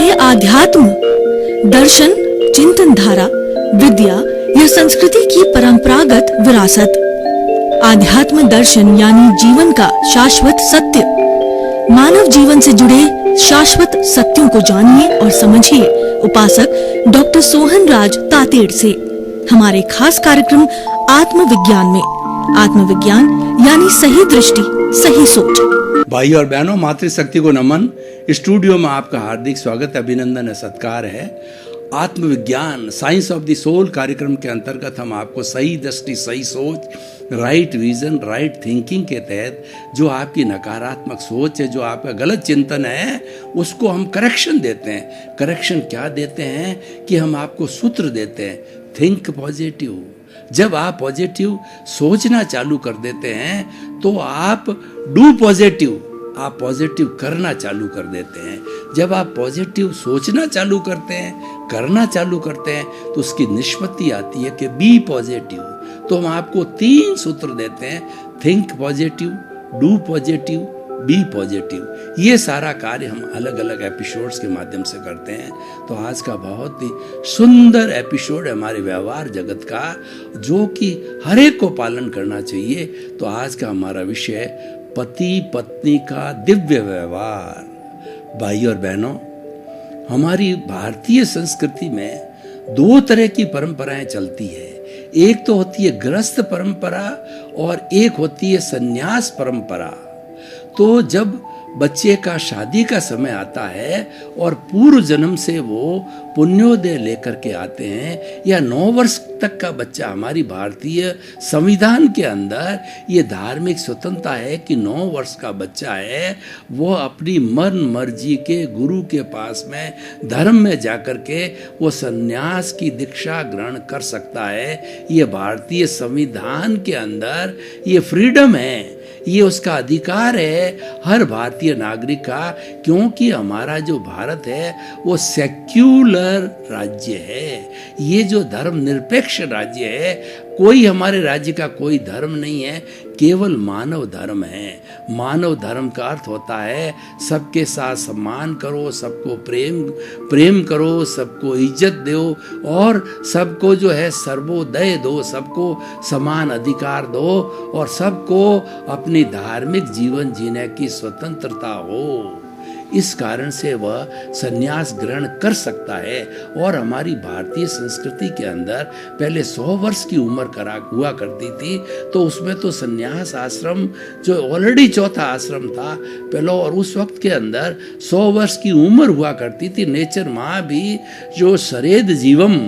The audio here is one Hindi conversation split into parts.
चाहे आध्यात्म, दर्शन, चिंतन धारा, विद्या या संस्कृति की परंपरागत विरासत। आध्यात्म दर्शन यानी जीवन का शाश्वत सत्य। मानव जीवन से जुड़े शाश्वत सत्यों को जानिए और समझिए उपासक डॉक्टर सोहन राज तातेड़ से हमारे खास कार्यक्रम आत्मविज्ञान में। आत्मविज्ञान यानी सही दृष्टि, सही सोच। भाई और बहनों, मातृशक्ति को नमन। स्टूडियो में आपका हार्दिक स्वागत, अभिनंदन है, सत्कार है। आत्मविज्ञान, साइंस ऑफ द सोल कार्यक्रम के अंतर्गत हम आपको सही दृष्टि, सही सोच, राइट विजन, राइट थिंकिंग के तहत जो आपकी नकारात्मक सोच है, जो आपका गलत चिंतन है, उसको हम करेक्शन देते हैं। करेक्शन क्या देते हैं कि हम आपको सूत्र देते हैं, थिंक पॉजिटिव। जब आप पॉजिटिव सोचना चालू कर देते हैं तो आप डू पॉजिटिव, आप पॉजिटिव करना चालू कर देते हैं। जब आप पॉजिटिव सोचना चालू करते हैं, करना चालू करते हैं, तो उसकी निष्पत्ति आती है कि बी पॉजिटिव। तो हम आपको 3 सूत्र देते हैं, think positive, do positive, be positive. ये सारा कार्य हम अलग अलग एपिसोड्स के माध्यम से करते हैं। तो आज का बहुत ही सुंदर एपिसोड हमारे व्यवहार जगत का, जो कि हर एक को पालन करना चाहिए। तो आज का हमारा विषय पति पत्नी का दिव्य व्यवहार। भाई और बहनों, हमारी भारतीय संस्कृति में 2 तरह की परंपराएं चलती है। एक तो होती है गृहस्थ परंपरा और एक होती है संन्यास परंपरा। तो जब बच्चे का शादी का समय आता है और पूर्व जन्म से वो पुण्योदय लेकर के आते हैं, या 9 वर्ष तक का बच्चा, हमारी भारतीय संविधान के अंदर ये धार्मिक स्वतंत्रता है कि 9 वर्ष का बच्चा है वो अपनी मन मर्जी के गुरु के पास में धर्म में जाकर के वो संन्यास की दीक्षा ग्रहण कर सकता है। ये भारतीय संविधान के अंदर ये फ्रीडम है, ये उसका अधिकार है हर भारतीय नागरिक का, क्योंकि हमारा जो भारत है वो सेक्युलर राज्य है। ये जो धर्म निरपेक्ष राज्य है, कोई हमारे राज्य का कोई धर्म नहीं है, केवल मानव धर्म है। मानव धर्म का अर्थ होता है सबके साथ सम्मान करो, सबको प्रेम करो, सबको इज्जत दो और सबको जो है सर्वोदय दो, सबको समान अधिकार दो और सबको अपनी धार्मिक जीवन जीने की स्वतंत्रता हो। इस कारण से वह संन्यास ग्रहण कर सकता है। और हमारी भारतीय संस्कृति के अंदर पहले 100 वर्ष की उम्र हुआ करती थी, तो उसमें तो संन्यास आश्रम जो ऑलरेडी चौथा आश्रम था पहले, और उस वक्त के अंदर 100 वर्ष की उम्र हुआ करती थी। नेचर माँ भी जो शरेद जीवम,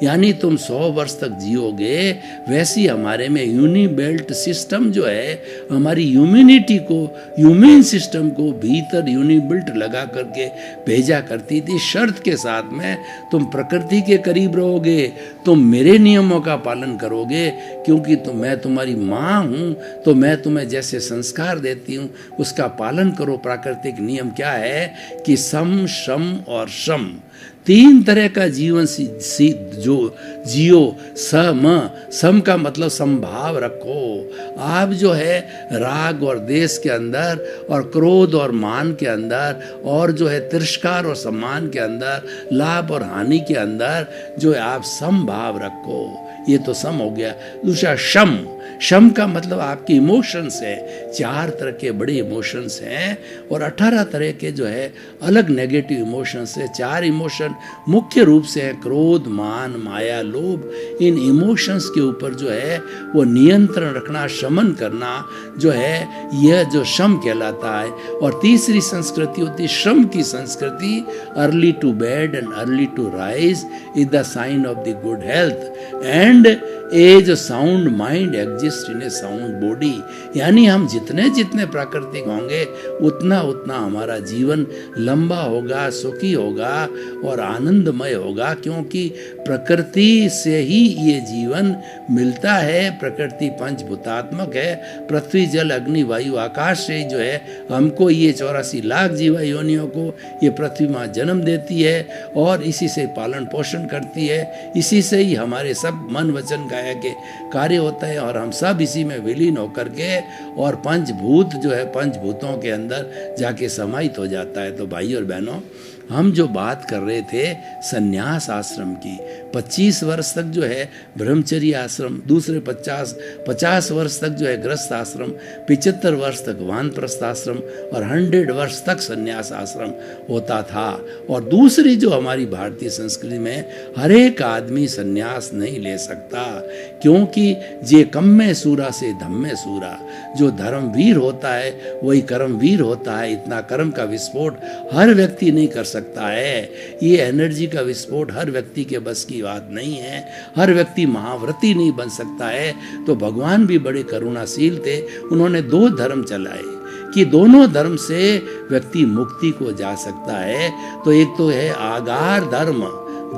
यानी तुम 100 वर्ष तक जियोगे, वैसी हमारे में यूनिबेल्ट सिस्टम जो है, हमारी ह्यूमैनिटी को, ह्यूमन सिस्टम को भीतर यूनिबेल्ट लगा करके भेजा करती थी, शर्त के साथ में तुम प्रकृति के करीब रहोगे, तुम मेरे नियमों का पालन करोगे, क्योंकि मैं तुम्हारी माँ हूँ, तो मैं तुम्हें जैसे संस्कार देती हूँ उसका पालन करो। प्राकृतिक नियम क्या है कि सम, शम और शम, 3 तरह का जीवन जो जियो। सम का मतलब समभाव रखो। आप जो है राग और देश के अंदर और क्रोध और मान के अंदर और जो है तिरस्कार और सम्मान के अंदर, लाभ और हानि के अंदर जो है आप समभाव रखो। ये तो सम हो गया। दूसरा शम, शम का मतलब आपके इमोशंस है। 4 तरह के बड़े इमोशंस हैं और 18 तरह के जो है अलग नेगेटिव इमोशंस है। 4 इमोशन मुख्य रूप से है क्रोध, मान, माया, लोभ। इन इमोशंस के ऊपर जो है वो नियंत्रण रखना, शमन करना जो है, यह जो शम कहलाता है। और तीसरी संस्कृति होती है श्रम की संस्कृति। Early to bed and early to rise is the sign of the good health and a जो sound mind exist in a sound body. यानी हम जितने प्राकृतिक होंगे उतना हमारा जीवन लंबा होगा, सुखी होगा और आनंदमय होगा, क्योंकि प्रकृति से ही ये जीवन मिलता है। प्रकृति पंचभूतात्मक है, पृथ्वी जल अग्नि वायु आकाश से जो है हमको ये 84 लाख जीवा योनियों को ये पृथ्वी माँ जन्म देती है और इसी से पालन पोषण करती है। इसी से ही हमारे सब मन वचन काया के कार्य होता है और हम सब इसी में विलीन होकर के और पंचभूत जो है पंचभूतों के अंदर जाके समाहित हो जाता है। तो भाई और बहनों, हम जो बात कर रहे थे संन्यास आश्रम की, 25 वर्ष तक जो है ब्रह्मचर्य आश्रम, दूसरे 50 वर्ष तक जो है गृहस्थ आश्रम, 75 वर्ष तक वानप्रस्थ आश्रम और 100 वर्ष तक संन्यास आश्रम होता था। और दूसरी जो हमारी भारतीय संस्कृति में हर एक आदमी संन्यास नहीं ले सकता, क्योंकि जे कम्मे सूरा से धम्मे सूरा, जो धर्मवीर होता है वही कर्मवीर होता है। इतना कर्म का विस्फोट हर व्यक्ति नहीं कर सकता है। ये एनर्जी का विस्फोट हर व्यक्ति के बस की बात नहीं है। हर व्यक्ति महाव्रती नहीं बन सकता है। तो भगवान भी बड़े करुणाशील थे, उन्होंने 2 धर्म चलाए कि दोनों धर्म से व्यक्ति मुक्ति को जा सकता है। तो एक तो है आगार धर्म,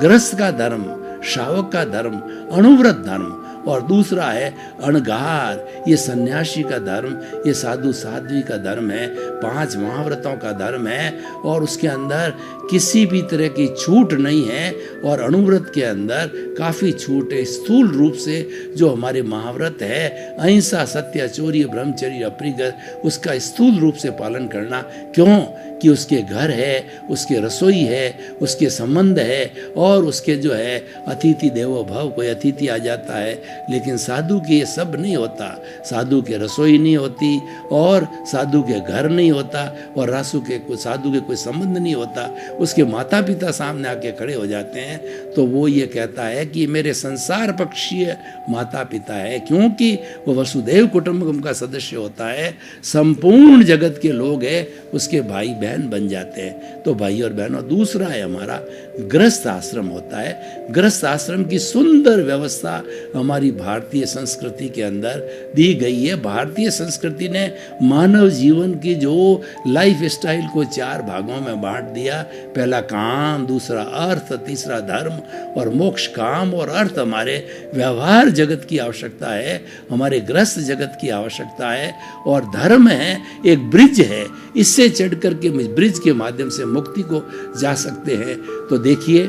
गृहस्थ का धर्म, शावक का धर्म, अणुव्रत धर्म, और दूसरा है अणगार, ये सन्यासी का धर्म, ये साधु साध्वी का धर्म है, 5 महाव्रतों का धर्म है और उसके अंदर किसी भी तरह की छूट नहीं है। और अणुव्रत के अंदर काफ़ी छूट है। स्थूल रूप से जो हमारे महाव्रत है अहिंसा, सत्य, चौर्य, ब्रह्मचर्य, अप्रिय, उसका स्थूल रूप से पालन करना। क्यों? कि उसके घर है, उसके रसोई है, उसके संबंध है और उसके जो है अतिथि देवो भव, कोई अतिथि आ जाता है। लेकिन साधु के ये सब नहीं होता, साधु के रसोई नहीं होती और साधु के घर नहीं होता और साधु के कोई संबंध नहीं होता। उसके माता पिता सामने आके खड़े हो जाते हैं तो वो ये कहता है कि मेरे संसार पक्षीय माता पिता है, क्योंकि वो वसुदेव कुटुंबकम का सदस्य होता है, संपूर्ण जगत के लोग हैं, उसके भाई बहन बन जाते हैं। तो भाई और बहनों, दूसरा है हमारा गृहस्थ आश्रम होता है। गृहस्थ आश्रम की सुंदर व्यवस्था हमारी भारतीय संस्कृति के अंदर दी गई है। भारतीय संस्कृति ने मानव जीवन की जो लाइफ स्टाइल को 4 भागों में बांट दिया। पहला काम, दूसरा अर्थ, तीसरा धर्म और मोक्ष। काम और अर्थ हमारे व्यवहार जगत की आवश्यकता है, हमारे गृहस्थ जगत की आवश्यकता है, और धर्म है एक ब्रिज है, इससे चढ़ करके ब्रिज के माध्यम से मुक्ति को जा सकते हैं। तो देखिए,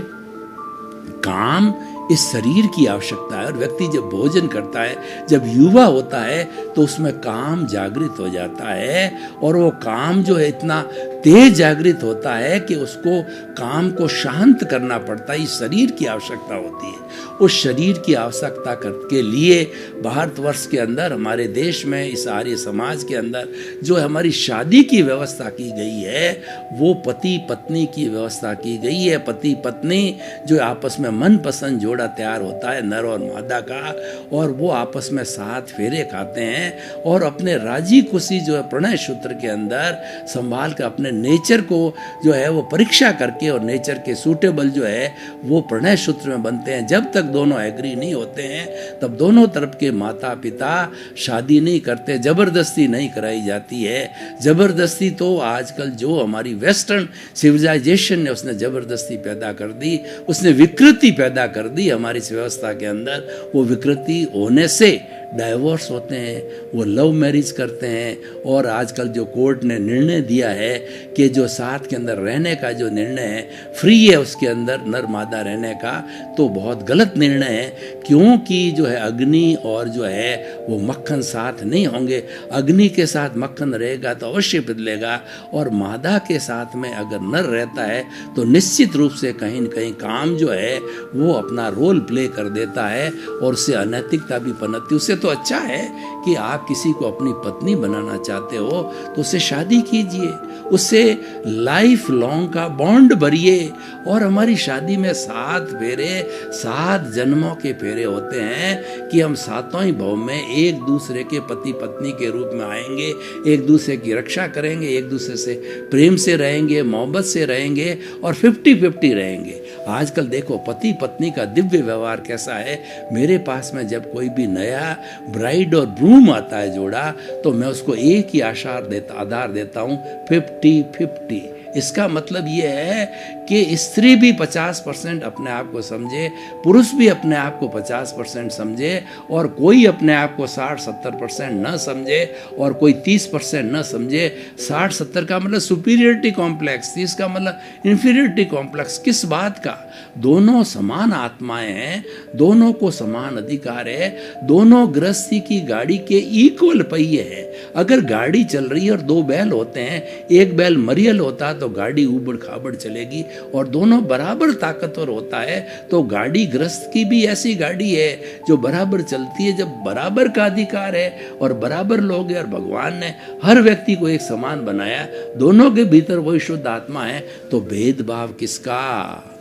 काम इस शरीर की आवश्यकता है और व्यक्ति जब भोजन करता है, जब युवा होता है तो उसमें काम जागृत हो जाता है और वो काम जो है इतना तेज जागृत होता है कि उसको काम को शांत करना पड़ता है। इस शरीर की आवश्यकता होती है। उस शरीर की आवश्यकता के लिए भारतवर्ष के अंदर, हमारे देश में, इस आर्य समाज के अंदर जो हमारी शादी की व्यवस्था की गई है वो पति पत्नी की व्यवस्था की गई है। पति पत्नी जो आपस में मनपसंद जोड़ा तैयार होता है, नर और मादा का, और वो आपस में 7 फेरे खाते हैं और अपने राजी खुशी जो है प्रणय सूत्र के अंदर संभाल कर अपने नेचर को जो है वो परीक्षा करके और नेचर के सूटेबल जो है वो प्रणय सूत्र में बनते हैं। जब तक दोनों एग्री नहीं होते हैं तब दोनों तरफ के माता पिता शादी नहीं करते, जबरदस्ती नहीं कराई जाती है। जबरदस्ती तो आजकल जो हमारी वेस्टर्न सिविलाइजेशन ने उसने जबरदस्ती पैदा कर दी, उसने विकृति पैदा कर दी हमारी इस व्यवस्था के अंदर। वो विकृति होने से डाइवोर्स होते हैं, वो लव मैरिज करते हैं। और आजकल जो कोर्ट ने निर्णय दिया है कि जो साथ के अंदर रहने का जो निर्णय है, फ्री है उसके अंदर नर मादा रहने का, तो बहुत गलत निर्णय है। क्योंकि जो है अग्नि और जो है वो मक्खन साथ नहीं होंगे। अग्नि के साथ मक्खन रहेगा तो अवश्य पिघलेगा, और मादा के साथ में अगर नर रहता है तो निश्चित रूप से कहीं न कहीं काम जो है वो अपना रोल प्ले कर देता है और उससे अनैतिकता भी पनपती। उससे तो अच्छा है कि आप किसी को अपनी पत्नी बनाना चाहते हो तो उससे शादी कीजिए, उससे लाइफ लॉन्ग का बॉन्ड भरिए। और हमारी शादी में 7 फेरे, 7 जन्मों के फेरे होते हैं कि हम 7 ही भाव में एक दूसरे के पति पत्नी के रूप में आएंगे, एक दूसरे की रक्षा करेंगे, एक दूसरे से प्रेम से रहेंगे, मोहब्बत से रहेंगे और 50-50 रहेंगे। आजकल देखो पति पत्नी का दिव्य व्यवहार कैसा है। मेरे पास में जब कोई भी नया ब्राइड और ब्रूम आता है जोड़ा, तो मैं उसको एक ही आधार देता हूँ, 50-50। इसका मतलब ये है कि स्त्री भी 50% अपने आप को समझे, पुरुष भी अपने आप को 50% समझे, और कोई अपने आप को 60-70% न समझे और कोई 30% न समझे। 60-70 का मतलब सुपीरियरिटी कॉम्प्लेक्स, 30 का मतलब इंफीरियरिटी कॉम्प्लेक्स। किस बात का? दोनों समान आत्माएं हैं, दोनों को समान अधिकार है, दोनों गृहस्थी की गाड़ी के इक्वल पहिए हैं। अगर गाड़ी चल रही है और दो बैल होते हैं, एक बैल मरियल होता है तो गाड़ी ऊबड़ खाबड़ चलेगी, और दोनों बराबर ताकतवर होता है तो गाड़ी, गृहस्थ की भी ऐसी गाड़ी है जो बराबर चलती है। जब बराबर का अधिकार है और बराबर लोग हैं और भगवान ने हर व्यक्ति को एक समान बनाया, दोनों के भीतर वही शुद्ध आत्मा है, तो भेदभाव किसका?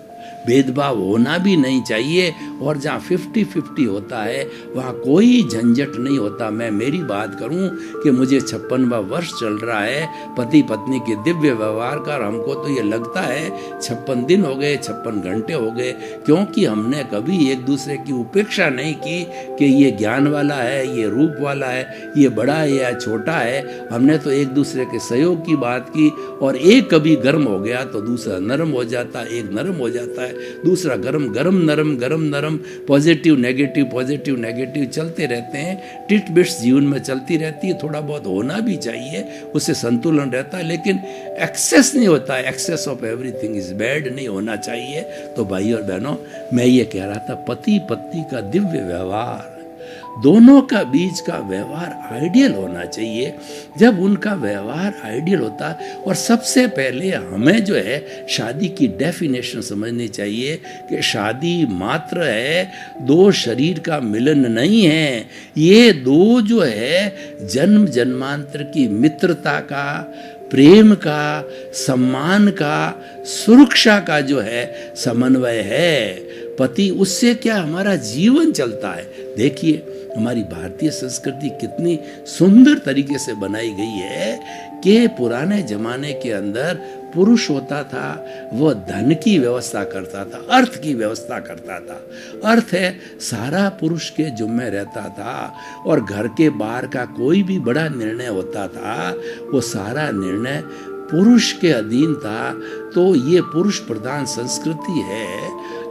भेदभाव होना भी नहीं चाहिए। और जहाँ 50-50 होता है वहाँ कोई झंझट नहीं होता। मैं मेरी बात करूँ कि मुझे 56वां वर्ष चल रहा है पति पत्नी के दिव्य व्यवहार का, और हमको तो ये लगता है 56 दिन हो गए, 56 घंटे हो गए, क्योंकि हमने कभी एक दूसरे की उपेक्षा नहीं की कि ये ज्ञान वाला है, ये रूप वाला है, ये बड़ा है या छोटा है। हमने तो एक दूसरे के सहयोग की बात की, और एक कभी गर्म हो गया तो दूसरा नरम हो जाता है, एक नरम हो जाता है, दूसरा गरम गरम नरम गरम नरम, पॉजिटिव नेगेटिव चलते रहते हैं। टिट बिट्स जीवन में चलती रहती है। थोड़ा बहुत होना भी चाहिए, उससे संतुलन रहता है, लेकिन एक्सेस नहीं होता है। Excess of everything is bad नहीं होना चाहिए। तो भाई और बहनों, मैं ये कह रहा था, पति पत्नी का दिव्य व्यवहार, दोनों का बीच का व्यवहार आइडियल होना चाहिए। जब उनका व्यवहार आइडियल होता है, और सबसे पहले हमें जो है शादी की डेफिनेशन समझनी चाहिए कि शादी मात्र है दो शरीर का मिलन नहीं है। ये दो जो है जन्म जन्मांतर की मित्रता का, प्रेम का, सम्मान का, सुरक्षा का जो है समन्वय है। पति, उससे क्या हमारा जीवन चलता है। देखिए हमारी भारतीय संस्कृति कितनी सुंदर तरीके से बनाई गई है कि पुराने जमाने के अंदर पुरुष होता था, वह धन की व्यवस्था करता था, अर्थ की व्यवस्था करता था। अर्थ है सारा पुरुष के जुम्मे रहता था, और घर के बाहर का कोई भी बड़ा निर्णय होता था वो सारा निर्णय पुरुष के अधीन था। तो ये पुरुष प्रधान संस्कृति है,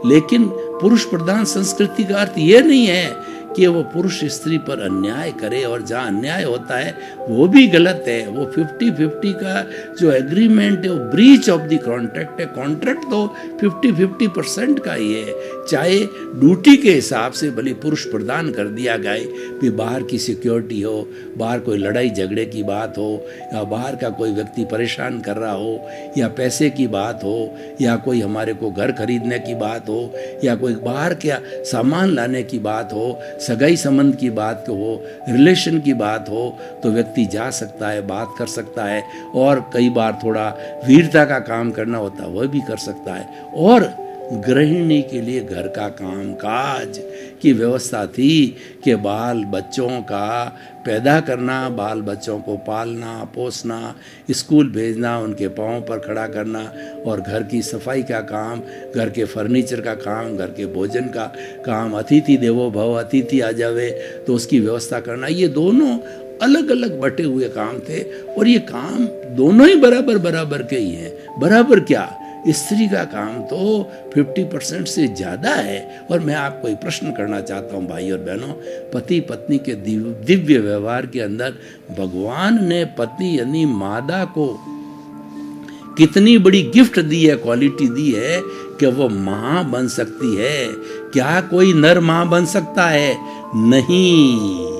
लेकिन पुरुष प्रधान संस्कृति का अर्थ ये नहीं है कि वो पुरुष स्त्री पर अन्याय करे, और जहाँ अन्याय होता है वो भी गलत है। वो 50-50 का जो एग्रीमेंट है वो ब्रीच ऑफ द कॉन्ट्रैक्ट है। कॉन्ट्रैक्ट तो 50-50% का ही है। चाहे ड्यूटी के हिसाब से भले पुरुष प्रदान कर दिया गया कि बाहर की सिक्योरिटी हो, बाहर कोई लड़ाई झगड़े की बात हो, या बाहर का कोई व्यक्ति परेशान कर रहा हो, या पैसे की बात हो, या कोई हमारे को घर खरीदने की बात हो, या कोई बाहर क्या सामान लाने की बात हो, सगाई संबंध की बात हो, रिलेशन की बात हो, तो व्यक्ति जा सकता है, बात कर सकता है, और कई बार थोड़ा वीरता का काम करना होता है वह भी कर सकता है। और गृहिणी के लिए घर का काम काज की व्यवस्था थी कि बाल बच्चों का पैदा करना, बाल बच्चों को पालना पोसना, स्कूल भेजना, उनके पाँव पर खड़ा करना, और घर की सफाई का काम, घर के फर्नीचर का काम, घर के भोजन का काम, अतिथि देवो भव, अतिथि आ जावे तो उसकी व्यवस्था करना। ये दोनों अलग अलग बटे हुए काम थे, और ये काम दोनों ही बराबर के ही हैं। बराबर क्या, स्त्री का काम तो 50% से ज़्यादा है। और मैं आपको एक प्रश्न करना चाहता हूँ भाई और बहनों, पति पत्नी के दिव्य व्यवहार के अंदर भगवान ने पति यानी मादा को कितनी बड़ी गिफ्ट दी है, क्वालिटी दी है कि वो माँ बन सकती है। क्या कोई नर माँ बन सकता है? नहीं।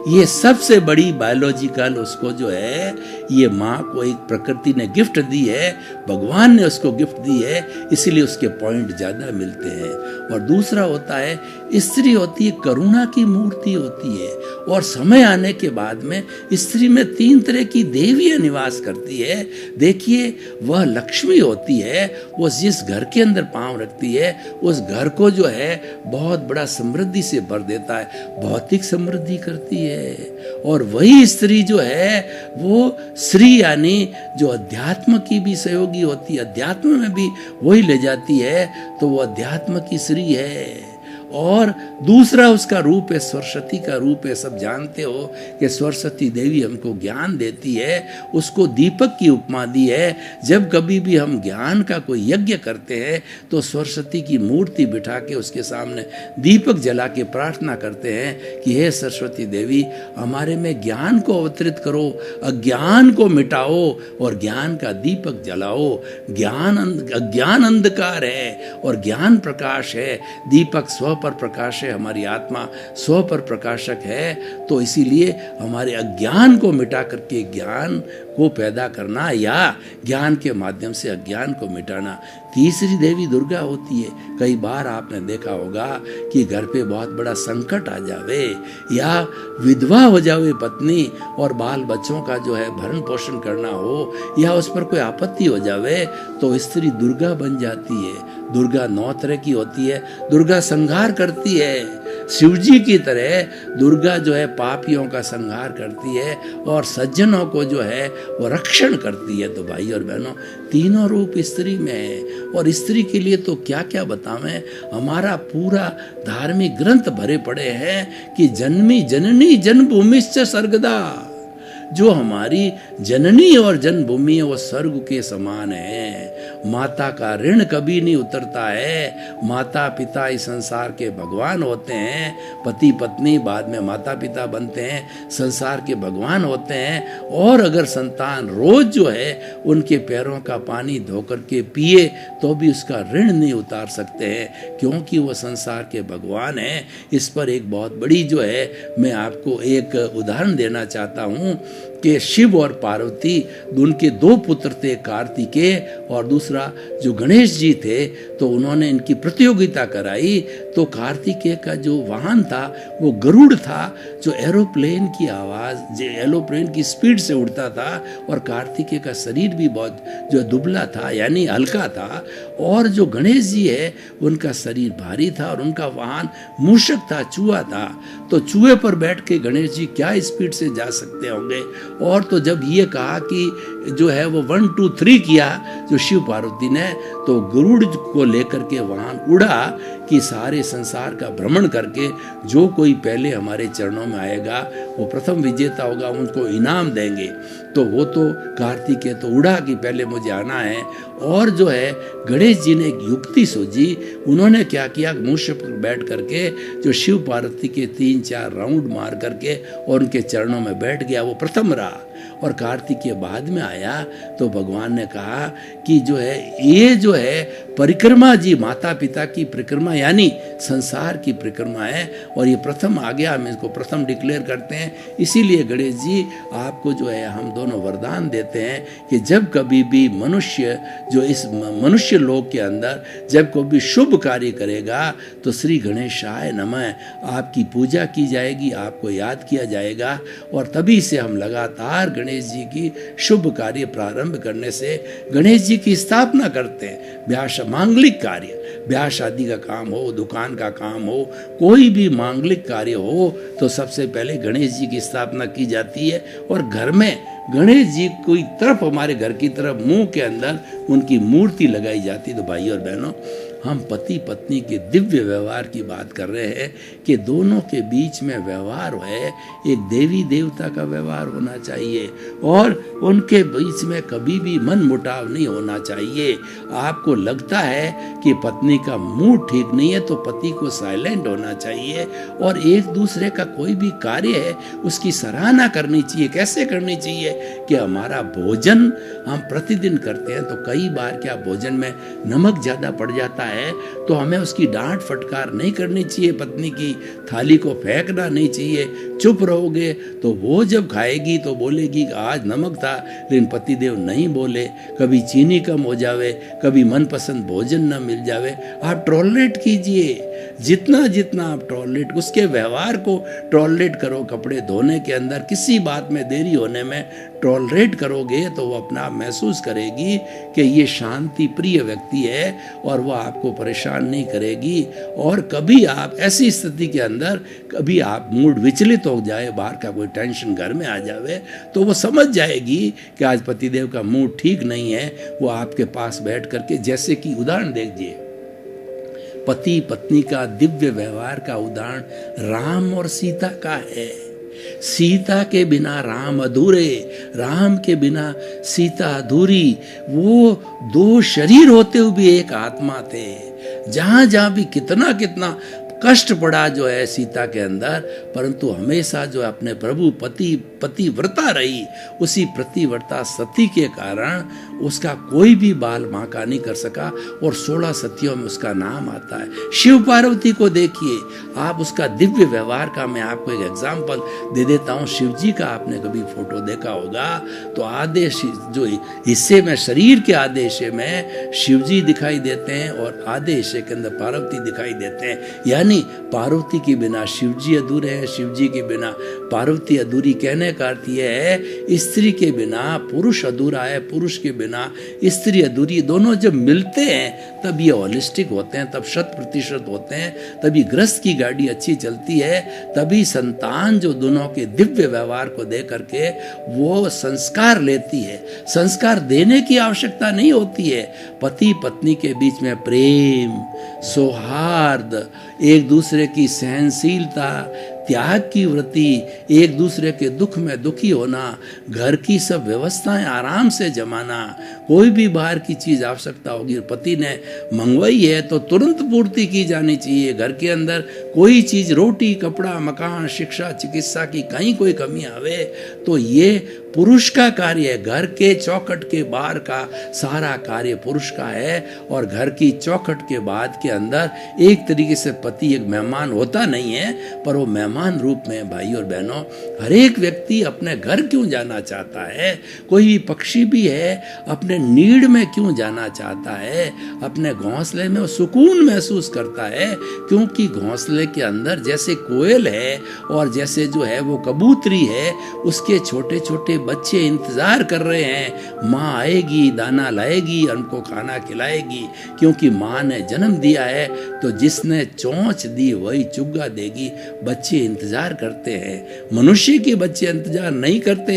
ये सबसे बड़ी बायोलॉजिकल उसको जो है ये माँ को एक प्रकृति ने गिफ्ट दी है, भगवान ने उसको गिफ्ट दी है, इसीलिए उसके पॉइंट ज़्यादा मिलते हैं। और दूसरा होता है स्त्री होती है करुणा की मूर्ति होती है, और समय आने के बाद में स्त्री में 3 तरह की देवियाँ निवास करती है। देखिए वह लक्ष्मी होती है, वो जिस घर के अंदर पाँव रखती है उस घर को जो है बहुत बड़ा समृद्धि से भर देता है, भौतिक समृद्धि करती है। और वही स्त्री जो है वो श्री यानी जो अध्यात्म की भी सहयोगी होती है, अध्यात्म में भी वही ले जाती है, तो वो अध्यात्म की श्री है। और दूसरा उसका रूप है, सरस्वती का रूप है। सब जानते हो कि सरस्वती देवी हमको ज्ञान देती है, उसको दीपक की उपमा दी है। जब कभी भी हम ज्ञान का कोई यज्ञ करते हैं तो सरस्वती की मूर्ति बिठा के उसके सामने दीपक जला के प्रार्थना करते हैं कि हे सरस्वती देवी, हमारे में ज्ञान को अवतरित करो, अज्ञान को मिटाओ और ज्ञान का दीपक जलाओ। अज्ञान अंधकार है और ज्ञान प्रकाश है। दीपक स्व पर प्रकाश है, हमारी आत्मा स्व पर प्रकाशक है। तो इसीलिए हमारे अज्ञान को मिटा करके ज्ञान को पैदा करना या ज्ञान के माध्यम से अज्ञान को मिटाना। तीसरी देवी दुर्गा होती है। कई बार आपने देखा होगा कि घर पे बहुत बड़ा संकट आ जावे या विधवा हो जावे पत्नी और बाल बच्चों का जो है भरण पोषण करना हो या उस पर कोई आपत्ति हो जावे तो स्त्री दुर्गा बन जाती है। दुर्गा 9 तरह की होती है। दुर्गा संहार करती है। शिवजी की तरह दुर्गा जो है पापियों का संहार करती है और सज्जनों को जो है वो रक्षण करती है। तो भाई और बहनों, तीनों रूप स्त्री में है। और स्त्री के लिए तो क्या क्या बतावें, हमारा पूरा धार्मिक ग्रंथ भरे पड़े हैं कि जन्मी जननी जन्मभूमिश्च स्वर्गदा। जो हमारी जननी और जन्मभूमि है वो स्वर्ग के समान है। माता का ऋण कभी नहीं उतरता है। माता पिता इस संसार के भगवान होते हैं। पति पत्नी बाद में माता पिता बनते हैं, संसार के भगवान होते हैं। और अगर संतान रोज जो है उनके पैरों का पानी धोकर के पिए तो भी उसका ऋण नहीं उतार सकते हैं, क्योंकि वो संसार के भगवान हैं। इस पर एक बहुत बड़ी जो है मैं आपको एक उदाहरण देना चाहता हूँ कि शिव और पार्वती, उनके 2 पुत्र थे, कार्तिकेय और दूसरा जो गणेश जी थे। तो उन्होंने इनकी प्रतियोगिता कराई। तो कार्तिकेय का जो वाहन था वो गरुड़ था, जो एरोप्लेन की आवाज़, एरोप्लेन की स्पीड से उड़ता था। और कार्तिकेय का शरीर भी बहुत जो दुबला था, यानी हल्का था। और जो गणेश जी है उनका शरीर भारी था और उनका वाहन मूषक था, चूहा था। तो चूहे पर बैठ के गणेश जी क्या स्पीड से जा सकते होंगे। और तो जब ये कहा कि जो है वो 1 2 3 किया जो शिव पार्वती ने, तो गरुड़ को लेकर के वाहन उड़ा कि सारे संसार का भ्रमण करके जो कोई पहले हमारे चरणों में आएगा वो प्रथम विजेता होगा, उनको इनाम देंगे। तो वो तो कार्तिकेय तो उड़ा कि पहले मुझे आना है। और जो है गणेश जी ने एक युक्ति सूझी। उन्होंने क्या किया, मूषक पर बैठ करके जो शिव पार्वती के 3-4 राउंड मार करके और उनके चरणों में बैठ गया, वो प्रथम रहा। और कार्तिकेय बाद में आया। तो भगवान ने कहा कि जो है ये जो है परिक्रमा जी, माता पिता की परिक्रमा यानी संसार की परिक्रमा है और ये प्रथम आ गया, हम इसको प्रथम डिक्लेयर करते हैं। इसीलिए गणेश जी आपको जो है हम दोनों वरदान देते हैं कि जब कभी भी मनुष्य जो इस मनुष्य लोक के अंदर जब कोई भी शुभ कार्य करेगा तो श्री गणेशाय नमः आपकी पूजा की जाएगी, आपको याद किया जाएगा। और तभी से हम लगातार गणेश जी की शुभ कार्य प्रारंभ करने से गणेश जी की स्थापना करते हैं। मांगलिक कार्य, ब्याह शादी का काम हो, दुकान का काम हो, कोई भी मांगलिक कार्य हो तो सबसे पहले गणेश जी की स्थापना की जाती है। और घर में गणेश जी की तरफ, हमारे घर की तरफ मुंह के अंदर उनकी मूर्ति लगाई जाती। तो भाई और बहनों, हम पति पत्नी के दिव्य व्यवहार की बात कर रहे हैं कि दोनों के बीच में व्यवहार है, एक देवी देवता का व्यवहार होना चाहिए और उनके बीच में कभी भी मन मुटाव नहीं होना चाहिए। आपको लगता है कि पत्नी का मूड ठीक नहीं है तो पति को साइलेंट होना चाहिए और एक दूसरे का कोई भी कार्य है उसकी सराहना करनी चाहिए। कैसे करनी चाहिए कि हमारा भोजन हम प्रतिदिन करते हैं तो कई बार क्या भोजन में नमक ज़्यादा पड़ जाता है तो हमें उसकी डांट फटकार नहीं करनी चाहिए, पत्नी की थाली को फेंकना नहीं चाहिए। चुप रहोगे तो वो जब खाएगी तो बोलेगी कि आज नमक था, लेकिन पतिदेव नहीं बोले। कभी चीनी कम हो जावे, कभी मनपसंद भोजन न मिल जावे, आप टॉलरेट कीजिए। जितना जितना आप टॉलरेट, उसके व्यवहार को टॉलरेट करो। कपड़े धोने के अंदर किसी बात में देरी होने में टॉलरेट करोगे तो वो अपना आप महसूस करेगी कि ये शांति प्रिय व्यक्ति है और वो आपको परेशान नहीं करेगी। और कभी आप ऐसी स्थिति के अंदर कभी आप मूड विचलित हो जाए, बाहर का कोई टेंशन घर में आ जावे, तो वो समझ जाएगी कि आज पतिदेव का मूड ठीक नहीं है। वो आपके पास बैठ करके, जैसे कि उदाहरण देखिए, पति पत्नी का दिव्य व्यवहार का उदाहरण राम और सीता का है। सीता के बिना राम अधूरे, राम के बिना सीता अधूरी। वो दो शरीर होते हुए भी एक आत्मा थे। जहां जहां भी कितना कितना कष्ट पड़ा जो है सीता के अंदर, परंतु हमेशा जो अपने प्रभु पतिव्रता रही। उसी पतिव्रता सती के कारण उसका कोई भी बाल बांका नहीं कर सका और 16 सतियों में उसका नाम आता है। शिव पार्वती को देखिए आप, उसका दिव्य व्यवहार का मैं आपको एक एग्जाम्पल दे देता हूँ। शिव जी का आपने कभी फोटो देखा होगा तो आधे जो हिस्से में, शरीर के आधे हिस्से में शिव जी दिखाई देते हैं और आधे हिस्से के अंदर पार्वती दिखाई देते हैं। यानी पार्वती के बिना शिव जी अधूरे हैं, शिव जी के बिना पार्वती अधूरी। कहने का अर्थ यह है स्त्री के बिना पुरुष अधूरा है, पुरुष के बिना स्त्री अधूरी। दोनों जब मिलते हैं तब ये होलिस्टिक होते हैं, तब 100% होते हैं, तभी गृहस्थ की गाड़ी अच्छी चलती है, तभी संतान जो दोनों के दिव्य व्यवहार को देख करके वो संस्कार लेती है। संस्कार देने की आवश्यकता नहीं होती है। पति पत्नी के बीच में प्रेम, सौहार्द, एक दूसरे की सहनशीलता, त्याग की वृत्ति, एक दूसरे के दुख में दुखी होना, घर की सब व्यवस्थाएं आराम से जमाना। कोई भी बाहर की चीज आवश्यकता होगी, पति ने मंगवाई है तो तुरंत पूर्ति की जानी चाहिए। घर के अंदर कोई चीज, रोटी, कपड़ा, मकान, शिक्षा, चिकित्सा की कहीं कोई कमी आवे तो ये पुरुष का कार्य है। घर के चौखट के बाहर का सारा कार्य पुरुष का है और घर की चौखट के बाद के अंदर एक तरीके से पति एक मेहमान होता नहीं है, पर वो मेहमान रूप में भाई और बहनों हर एक व्यक्ति अपने घर क्यों जाना चाहता है। कोई भी पक्षी भी है अपने नीड में क्यों जाना चाहता है, अपने घोंसले में वो सुकून महसूस करता है, क्योंकि घोंसले के अंदर जैसे कोयल है और जैसे जो है वो कबूतरी है, उसके छोटे छोटे बच्चे इंतजार कर रहे हैं। माँ आएगी, दाना लाएगी, उनको खाना खिलाएगी, क्योंकि माँ ने जन्म दिया है तो जिसने चोंच दी वही चुग्गा देगी। बच्चे इंतजार करते हैं। मनुष्य के बच्चे इंतजार नहीं करते,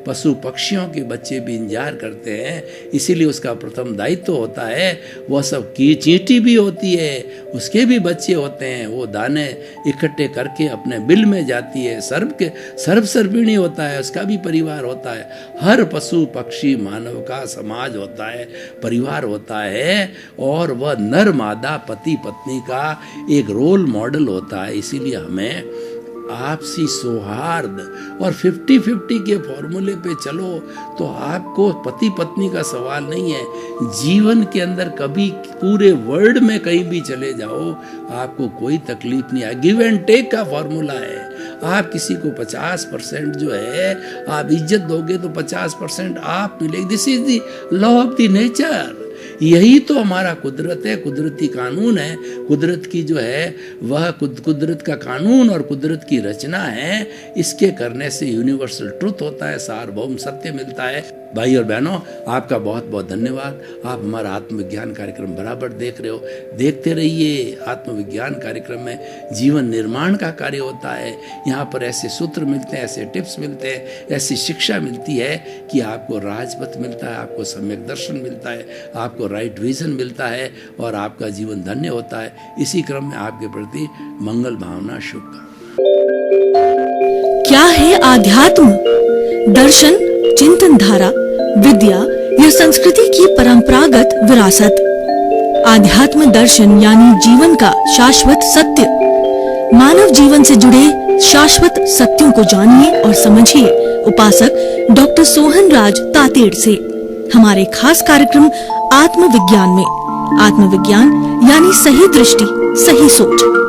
पशु पक्षियों के बच्चे भी इंतजार करते हैं। इसीलिए उसका प्रथम दायित्व होता है, वह सब की चींटी भी होती है, उसके भी बच्चे होते हैं। वो दाने इकट्ठे करके अपने बिल में जाती है। सर्प सर्पिणी होता है, उसका भी परिवार होता है। हर पशु पक्षी मानव का समाज होता है, परिवार होता है, और वह नर मादा पति पत्नी का एक रोल मॉडल होता है। इसीलिए हमें आपसी सौहार्द और 50-50 के फॉर्मूले पे चलो तो आपको पति पत्नी का सवाल नहीं है। जीवन के अंदर कभी पूरे वर्ल्ड में कहीं भी चले जाओ आपको कोई तकलीफ नहीं है। गिव एंड टेक का फॉर्मूला है। आप किसी को 50% जो है आप इज्जत दोगे तो 50% आप मिलेगी। This is the law of the nature. यही तो हमारा कुदरत है, कुदरती कानून है। कुदरत की जो है वह कुदरत का कानून और कुदरत की रचना है। इसके करने से यूनिवर्सल ट्रुथ होता है, सार्वभौम सत्य मिलता है। भाई और बहनों, आपका बहुत बहुत धन्यवाद। आप हमारा आत्मविज्ञान कार्यक्रम बराबर देख रहे हो। देखते रहिए। आत्मविज्ञान कार्यक्रम में जीवन निर्माण का कार्य होता है। यहाँ पर ऐसे सूत्र मिलते हैं, ऐसे टिप्स मिलते हैं, ऐसी शिक्षा मिलती है कि आपको राजपथ मिलता है, आपको सम्यक दर्शन मिलता है, आपको राइट विजन मिलता है और आपका जीवन धन्य होता है। इसी क्रम में आपके प्रति मंगल भावना, शुभकामना। क्या है आध्यात्म? दर्शन, चिंतन धारा, विद्या या संस्कृति की परंपरागत विरासत। आध्यात्म दर्शन यानी जीवन का शाश्वत सत्य। मानव जीवन से जुड़े शाश्वत सत्यों को जानिए और समझिए उपासक डॉक्टर सोहन राज तातेड़ से हमारे खास कार्यक्रम आत्मविज्ञान में। आत्मविज्ञान यानी सही दृष्टि, सही सोच।